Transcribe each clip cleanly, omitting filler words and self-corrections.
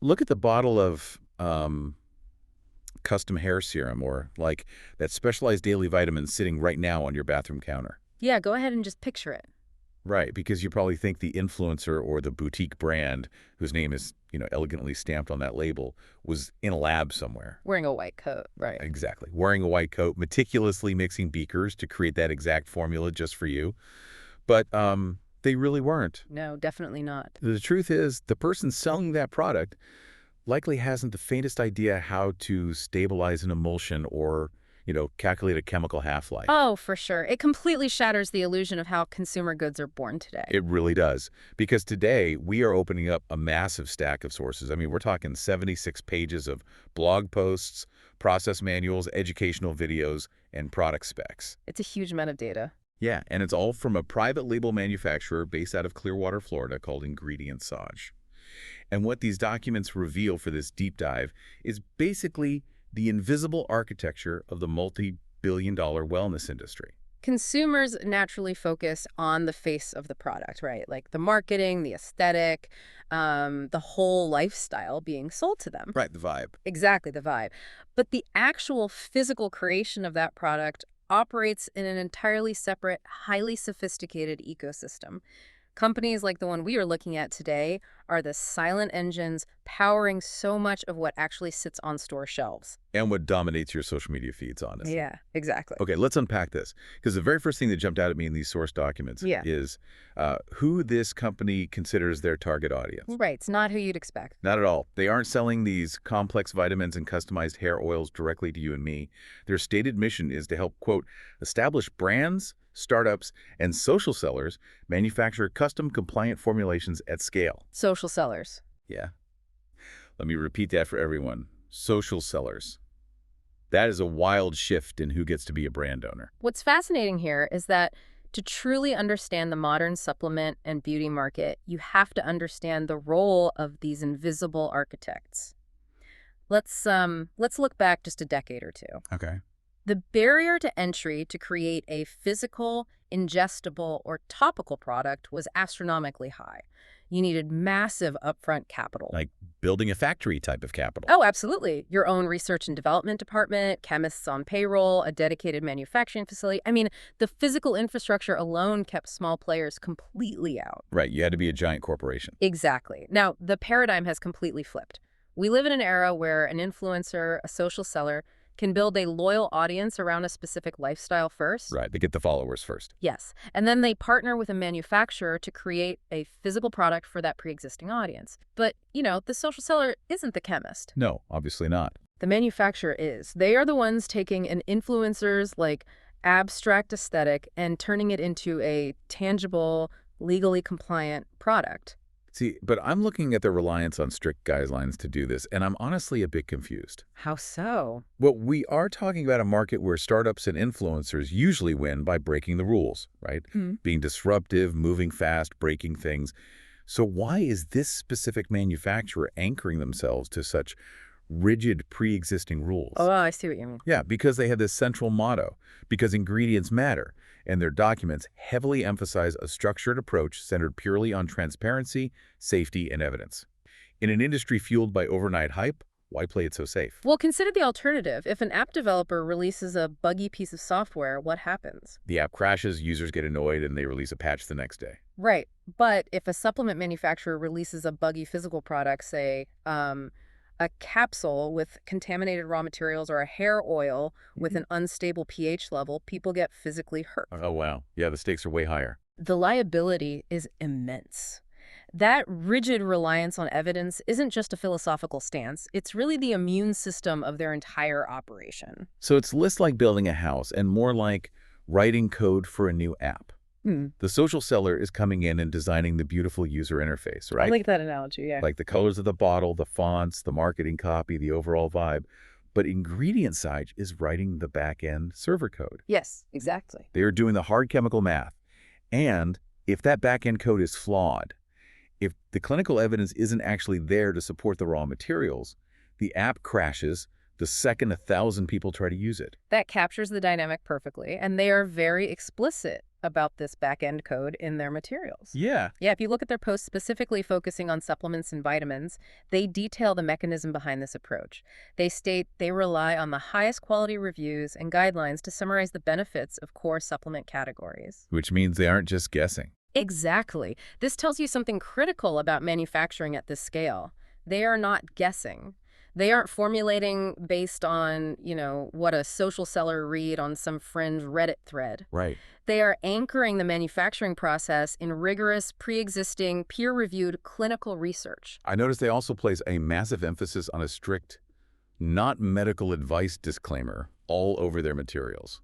Look at the bottle of custom hair serum or like that specialized daily vitamin sitting right now on your bathroom counter. Yeah, go ahead and just picture it. Right, because you probably think the influencer or the boutique brand whose name is, elegantly stamped on that label was in a lab somewhere. Wearing a white coat, right. Exactly. Wearing a white coat, meticulously mixing beakers to create that exact formula just for you. But they really weren't. No, definitely not. The truth is, the person selling that product likely hasn't the faintest idea how to stabilize an emulsion or, calculate a chemical half-life. Oh, for sure. It completely shatters the illusion of how consumer goods are born today. It really does. Because today, we are opening up a massive stack of sources. I mean, we're talking 76 pages of blog posts, process manuals, educational videos, and product specs. It's a huge amount of data. Yeah, and it's all from a private label manufacturer based out of Clearwater, Florida, called Ingredientsage. And what these documents reveal for this deep dive is basically the invisible architecture of the multi-billion-dollar wellness industry. Consumers naturally focus on the face of the product, right? Like the marketing, the aesthetic, the whole lifestyle being sold to them. Right, the vibe. Exactly, the vibe. But the actual physical creation of that product operates in an entirely separate, highly sophisticated ecosystem. Companies like the one we are looking at today are the silent engines powering so much of what actually sits on store shelves. And what dominates your social media feeds, honestly. Yeah, exactly. Okay, let's unpack this. Because the very first thing that jumped out at me in these source documents is who this company considers their target audience. Right, it's not who you'd expect. Not at all. They aren't selling these complex vitamins and customized hair oils directly to you and me. Their stated mission is to help, quote, establish brands, startups, and social sellers manufacture custom compliant formulations at scale. Social sellers. Yeah. Let me repeat that for everyone. Social sellers. That is a wild shift in who gets to be a brand owner. What's fascinating here is that to truly understand the modern supplement and beauty market, you have to understand the role of these invisible architects. Let's look back just a decade or two. Okay. The barrier to entry to create a physical, ingestible, or topical product was astronomically high. You needed massive upfront capital. Like building a factory type of capital. Oh, absolutely. Your own research and development department, chemists on payroll, a dedicated manufacturing facility. I mean, the physical infrastructure alone kept small players completely out. Right, you had to be a giant corporation. Exactly. Now, the paradigm has completely flipped. We live in an era where an influencer, a social seller, can build a loyal audience around a specific lifestyle first. Right, they get the followers first. Yes. And then they partner with a manufacturer to create a physical product for that pre-existing audience. But, the social seller isn't the chemist. No, obviously not. The manufacturer is. They are the ones taking an influencer's, abstract aesthetic and turning it into a tangible, legally compliant product. See, but I'm looking at the reliance on strict guidelines to do this, and I'm honestly a bit confused. How so? Well, we are talking about a market where startups and influencers usually win by breaking the rules, right? Being disruptive, moving fast, breaking things. So why is this specific manufacturer anchoring themselves to such rigid pre-existing rules? Oh, I see what you mean. Yeah, because they had this central motto, because ingredients matter, and their documents heavily emphasize a structured approach centered purely on transparency, safety, and evidence. In an industry fueled by overnight hype, why play it so safe? Well, consider the alternative. If an app developer releases a buggy piece of software, what happens? The app crashes, users get annoyed, and they release a patch the next day. Right. But if a supplement manufacturer releases a buggy physical product, say, a capsule with contaminated raw materials or a hair oil with an unstable pH level, people get physically hurt. Oh, wow. Yeah, the stakes are way higher. The liability is immense. That rigid reliance on evidence isn't just a philosophical stance. It's really the immune system of their entire operation. So it's less like building a house and more like writing code for a new app. The social seller is coming in and designing the beautiful user interface, right? I like that analogy, yeah. Like the colors of the bottle, the fonts, the marketing copy, the overall vibe. But Ingredientsage is writing the back-end server code. Yes, exactly. They are doing the hard chemical math. And if that back-end code is flawed, if the clinical evidence isn't actually there to support the raw materials, the app crashes the second 1,000 people try to use it. That captures the dynamic perfectly, and they are very explicit about this back-end code in their materials. Yeah. Yeah, if you look at their posts specifically focusing on supplements and vitamins, they detail the mechanism behind this approach. They state they rely on the highest quality reviews and guidelines to summarize the benefits of core supplement categories. Which means they aren't just guessing. Exactly. This tells you something critical about manufacturing at this scale. They are not guessing. They aren't formulating based on, what a social seller read on some fringe Reddit thread. Right. They are anchoring the manufacturing process in rigorous, pre-existing, peer-reviewed clinical research. I noticed they also place a massive emphasis on a strict, not medical advice disclaimer all over their materials,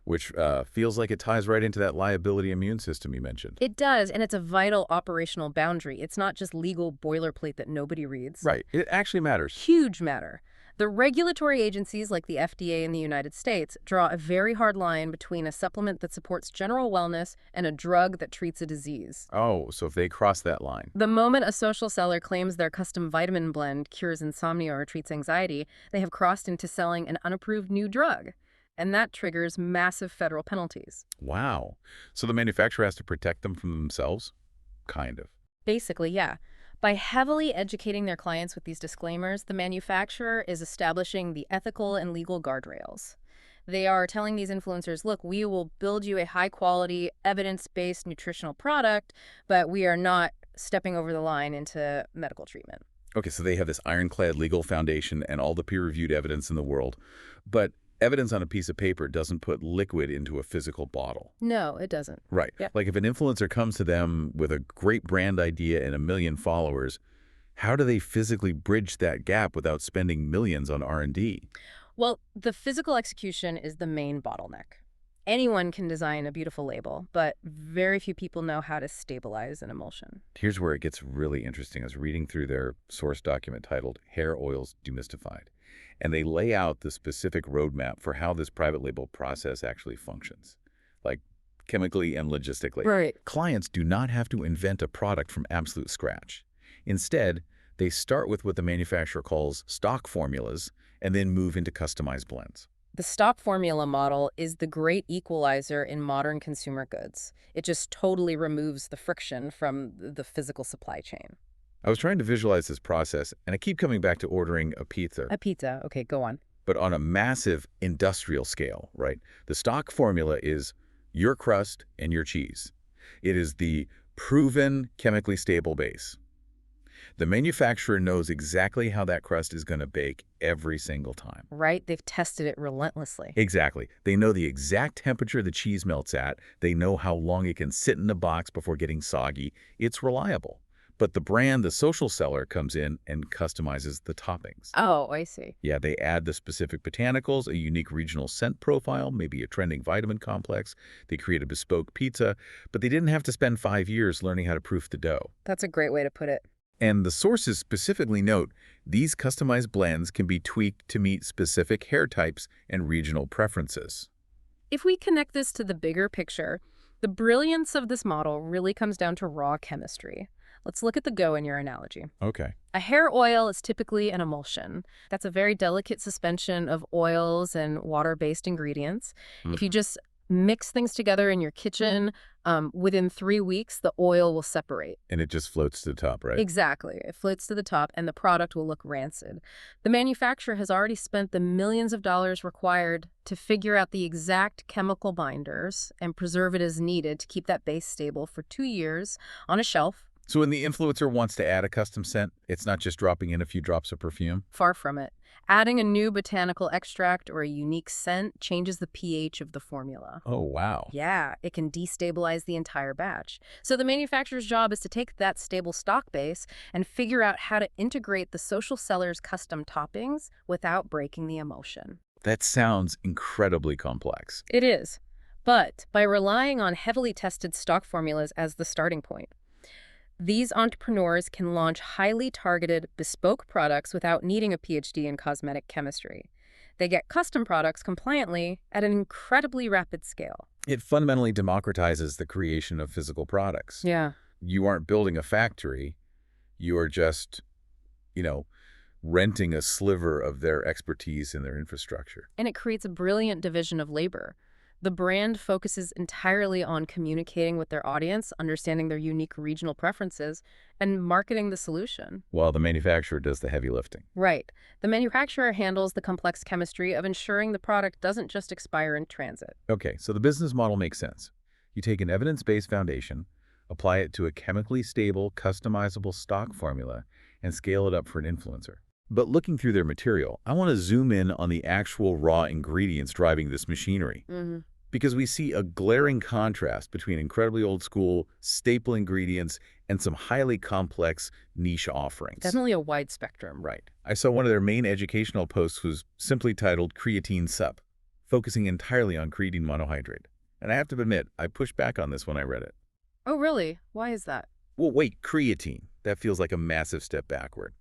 which feels like it ties right into that liability immune system you mentioned. It does, and it's a vital operational boundary. It's not just legal boilerplate that nobody reads. Right. It actually matters. Huge matter. The regulatory agencies like the FDA in the United States draw a very hard line between a supplement that supports general wellness and a drug that treats a disease. Oh, so if they cross that line. The moment a social seller claims their custom vitamin blend cures insomnia or treats anxiety, they have crossed into selling an unapproved new drug. And that triggers massive federal penalties. Wow. So the manufacturer has to protect them from themselves? Kind of. Basically, yeah. By heavily educating their clients with these disclaimers, the manufacturer is establishing the ethical and legal guardrails. They are telling these influencers, look, we will build you a high-quality, evidence-based nutritional product, but we are not stepping over the line into medical treatment. Okay, so they have this ironclad legal foundation and all the peer-reviewed evidence in the world. But evidence on a piece of paper doesn't put liquid into a physical bottle. No, it doesn't. Right. Yeah. Like if an influencer comes to them with a great brand idea and 1 million followers, how do they physically bridge that gap without spending millions on R&D? Well, the physical execution is the main bottleneck. Anyone can design a beautiful label, but very few people know how to stabilize an emulsion. Here's where it gets really interesting. I was reading through their source document titled Hair Oils Demystified, and they lay out the specific roadmap for how this private label process actually functions, like chemically and logistically. Right. Clients do not have to invent a product from absolute scratch. Instead, they start with what the manufacturer calls stock formulas and then move into customized blends. The stock formula model is the great equalizer in modern consumer goods. It just totally removes the friction from the physical supply chain. I was trying to visualize this process, and I keep coming back to ordering a pizza. A pizza. Okay, go on. But on a massive industrial scale, right? The stock formula is your crust and your cheese. It is the proven chemically stable base. The manufacturer knows exactly how that crust is going to bake every single time. Right? They've tested it relentlessly. Exactly. They know the exact temperature the cheese melts at. They know how long it can sit in a box before getting soggy. It's reliable. But the brand, the social seller, comes in and customizes the toppings. Oh, I see. Yeah, they add the specific botanicals, a unique regional scent profile, maybe a trending vitamin complex. They create a bespoke pizza, but they didn't have to spend 5 years learning how to proof the dough. That's a great way to put it. And the sources specifically note these customized blends can be tweaked to meet specific hair types and regional preferences. If we connect this to the bigger picture, the brilliance of this model really comes down to raw chemistry. Let's look at the go in your analogy. Okay. A hair oil is typically an emulsion. That's a very delicate suspension of oils and water-based ingredients. If you just mix things together in your kitchen, within 3 weeks, the oil will separate. And it just floats to the top, right? Exactly. It floats to the top, and the product will look rancid. The manufacturer has already spent the millions of dollars required to figure out the exact chemical binders and preservatives needed to keep that base stable for 2 years on a shelf. So when the influencer wants to add a custom scent, it's not just dropping in a few drops of perfume? Far from it. Adding a new botanical extract or a unique scent changes the pH of the formula. Oh, wow. Yeah, it can destabilize the entire batch. So the manufacturer's job is to take that stable stock base and figure out how to integrate the social seller's custom toppings without breaking the emulsion. That sounds incredibly complex. It is. But by relying on heavily tested stock formulas as the starting point, these entrepreneurs can launch highly targeted, bespoke products without needing a PhD in cosmetic chemistry. They get custom products compliantly at an incredibly rapid scale. It fundamentally democratizes the creation of physical products. Yeah. You aren't building a factory. You are just, renting a sliver of their expertise and their infrastructure. And it creates a brilliant division of labor. The brand focuses entirely on communicating with their audience, understanding their unique regional preferences, and marketing the solution. While the manufacturer does the heavy lifting. Right. The manufacturer handles the complex chemistry of ensuring the product doesn't just expire in transit. Okay, so the business model makes sense. You take an evidence-based foundation, apply it to a chemically stable, customizable stock formula, and scale it up for an influencer. But looking through their material, I want to zoom in on the actual raw ingredients driving this machinery. Because we see a glaring contrast between incredibly old school, staple ingredients and some highly complex niche offerings. Definitely a wide spectrum. Right. I saw one of their main educational posts was simply titled Creatine Sup, focusing entirely on creatine monohydrate. And I have to admit, I pushed back on this when I read it. Oh, really? Why is that? Well, wait, creatine. That feels like a massive step backward.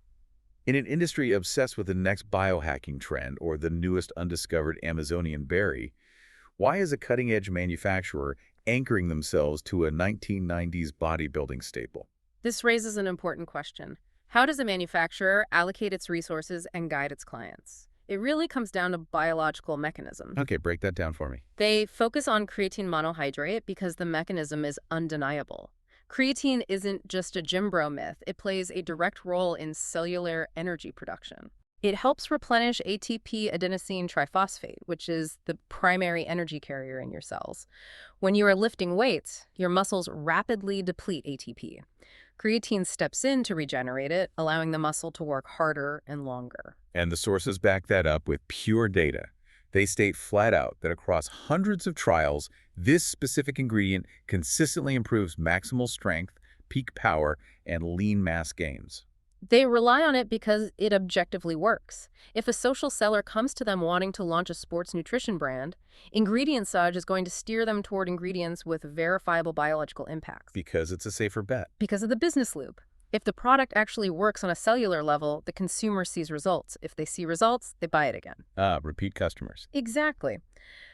In an industry obsessed with the next biohacking trend or the newest undiscovered Amazonian berry, why is a cutting-edge manufacturer anchoring themselves to a 1990s bodybuilding staple? This raises an important question. How does a manufacturer allocate its resources and guide its clients? It really comes down to biological mechanism. Okay, break that down for me. They focus on creatine monohydrate because the mechanism is undeniable. Creatine isn't just a gym bro myth. It plays a direct role in cellular energy production. It helps replenish ATP adenosine triphosphate, which is the primary energy carrier in your cells. When you are lifting weights, your muscles rapidly deplete ATP. Creatine steps in to regenerate it, allowing the muscle to work harder and longer. And the sources back that up with pure data. They state flat out that across hundreds of trials, this specific ingredient consistently improves maximal strength, peak power, and lean mass gains. They rely on it because it objectively works. If a social seller comes to them wanting to launch a sports nutrition brand, Ingredientsage is going to steer them toward ingredients with verifiable biological impacts. Because it's a safer bet. Because of the business loop. If the product actually works on a cellular level, the consumer sees results. If they see results, they buy it again. Repeat customers. Exactly.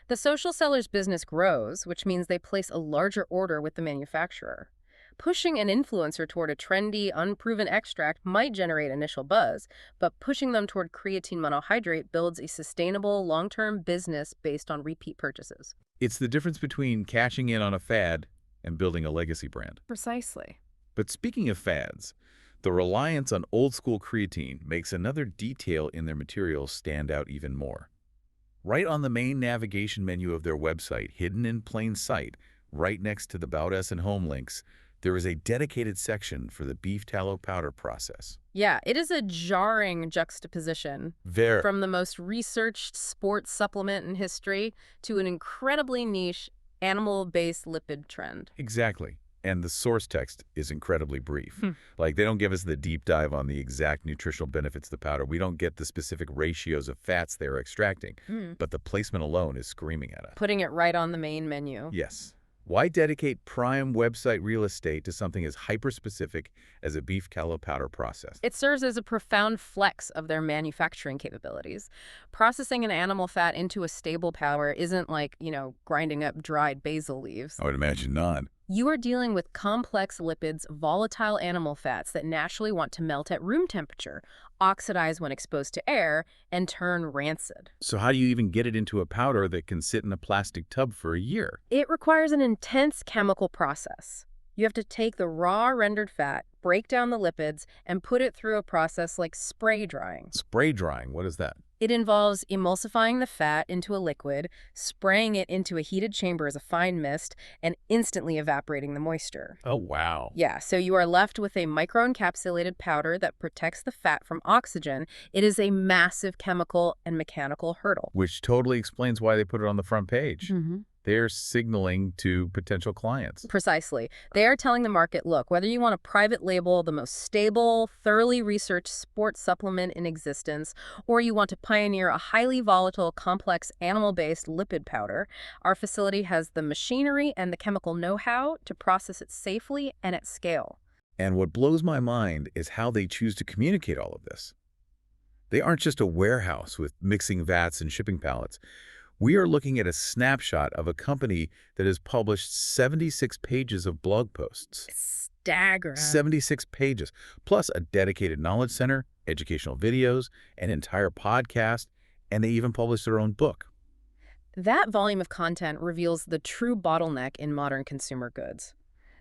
The social seller's business grows, which means they place a larger order with the manufacturer. Pushing an influencer toward a trendy, unproven extract might generate initial buzz, but pushing them toward creatine monohydrate builds a sustainable, long-term business based on repeat purchases. It's the difference between cashing in on a fad and building a legacy brand. Precisely. But speaking of fads, the reliance on old-school creatine makes another detail in their materials stand out even more. Right on the main navigation menu of their website, hidden in plain sight, right next to the About Us and Home links, there is a dedicated section for the beef tallow powder process. Yeah, it is a jarring juxtaposition from the most researched sports supplement in history to an incredibly niche animal-based lipid trend. Exactly. And the source text is incredibly brief. Like, they don't give us the deep dive on the exact nutritional benefits of the powder. We don't get the specific ratios of fats they're extracting. But the placement alone is screaming at us. Putting it right on the main menu. Yes. Why dedicate prime website real estate to something as hyper-specific as a beef tallow powder process? It serves as a profound flex of their manufacturing capabilities. Processing an animal fat into a stable powder isn't like, grinding up dried basil leaves. I would imagine not. You are dealing with complex lipids, volatile animal fats that naturally want to melt at room temperature, oxidize when exposed to air, and turn rancid. So how do you even get it into a powder that can sit in a plastic tub for a year? It requires an intense chemical process. You have to take the raw rendered fat, break down the lipids, and put it through a process like spray drying. Spray drying, what is that? It involves emulsifying the fat into a liquid, spraying it into a heated chamber as a fine mist, and instantly evaporating the moisture. Oh, wow. Yeah, so you are left with a microencapsulated powder that protects the fat from oxygen. It is a massive chemical and mechanical hurdle. Which totally explains why they put it on the front page. They're signaling to potential clients. Precisely. They are telling the market, look, whether you want a private label, the most stable, thoroughly researched sports supplement in existence, or you want to pioneer a highly volatile, complex, animal-based lipid powder, our facility has the machinery and the chemical know-how to process it safely and at scale. And what blows my mind is how they choose to communicate all of this. They aren't just a warehouse with mixing vats and shipping pallets. We are looking at a snapshot of a company that has published 76 pages of blog posts. Staggering. 76 pages, plus a dedicated knowledge center, educational videos, an entire podcast, and they even published their own book. That volume of content reveals the true bottleneck in modern consumer goods.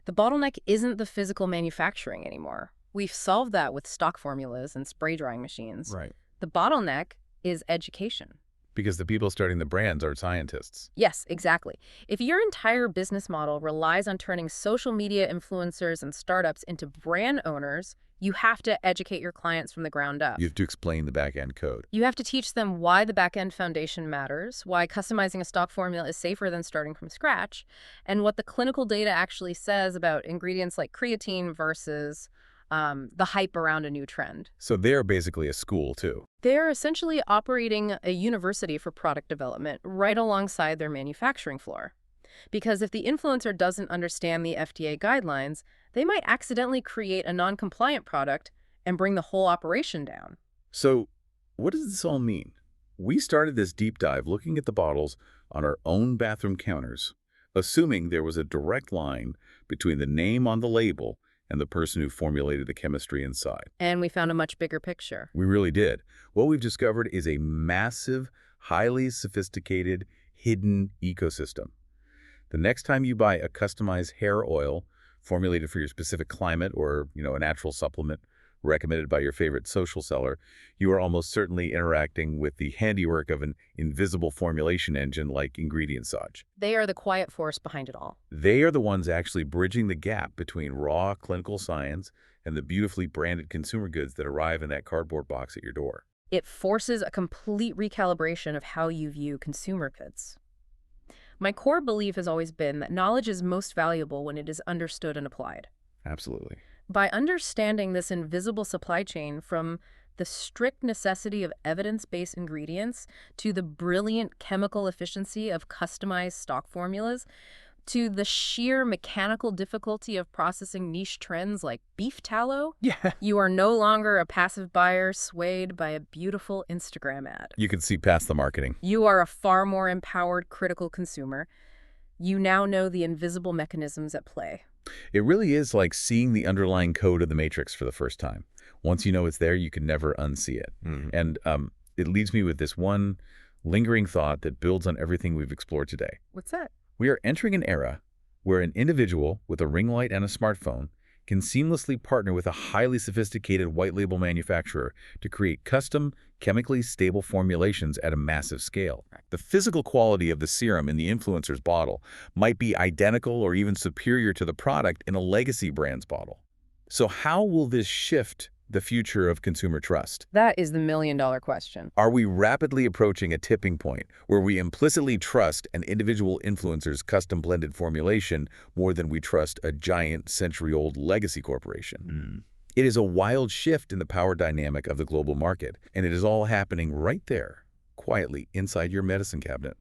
The bottleneck isn't the physical manufacturing anymore. We've solved that with stock formulas and spray drying machines. Right. The bottleneck is education. Because the people starting the brands are scientists. Yes, exactly. If your entire business model relies on turning social media influencers and startups into brand owners, you have to educate your clients from the ground up. You have to explain the back-end code. You have to teach them why the back-end foundation matters, why customizing a stock formula is safer than starting from scratch, and what the clinical data actually says about ingredients like creatine versus the hype around a new trend. So they're basically a school, too. They're essentially operating a university for product development right alongside their manufacturing floor. Because if the influencer doesn't understand the FDA guidelines, they might accidentally create a non-compliant product and bring the whole operation down. So what does this all mean? We started this deep dive looking at the bottles on our own bathroom counters, assuming there was a direct line between the name on the label and the person who formulated the chemistry inside. And we found a much bigger picture. We really did. What we've discovered is a massive, highly sophisticated, hidden ecosystem. The next time you buy a customized hair oil formulated for your specific climate or, a natural supplement recommended by your favorite social seller, you are almost certainly interacting with the handiwork of an invisible formulation engine like Ingredientsage. They are the quiet force behind it all. They are the ones actually bridging the gap between raw clinical science and the beautifully branded consumer goods that arrive in that cardboard box at your door. It forces a complete recalibration of how you view consumer goods. My core belief has always been that knowledge is most valuable when it is understood and applied. Absolutely. By understanding this invisible supply chain, from the strict necessity of evidence-based ingredients to the brilliant chemical efficiency of customized stock formulas, to the sheer mechanical difficulty of processing niche trends like beef tallow, you are no longer a passive buyer swayed by a beautiful Instagram ad. You can see past the marketing. You are a far more empowered, critical consumer. You now know the invisible mechanisms at play. It really is like seeing the underlying code of the matrix for the first time. Once you know it's there, you can never unsee it. And it leaves me with this one lingering thought that builds on everything we've explored today. What's that? We are entering an era where an individual with a ring light and a smartphone can seamlessly partner with a highly sophisticated white label manufacturer to create custom, chemically stable formulations at a massive scale. The physical quality of the serum in the influencer's bottle might be identical or even superior to the product in a legacy brand's bottle. So how will this shift the future of consumer trust? That is the million-dollar question. Are we rapidly approaching a tipping point where we implicitly trust an individual influencer's custom-blended formulation more than we trust a giant, century-old legacy corporation? It is a wild shift in the power dynamic of the global market, and it is all happening right there, quietly inside your medicine cabinet.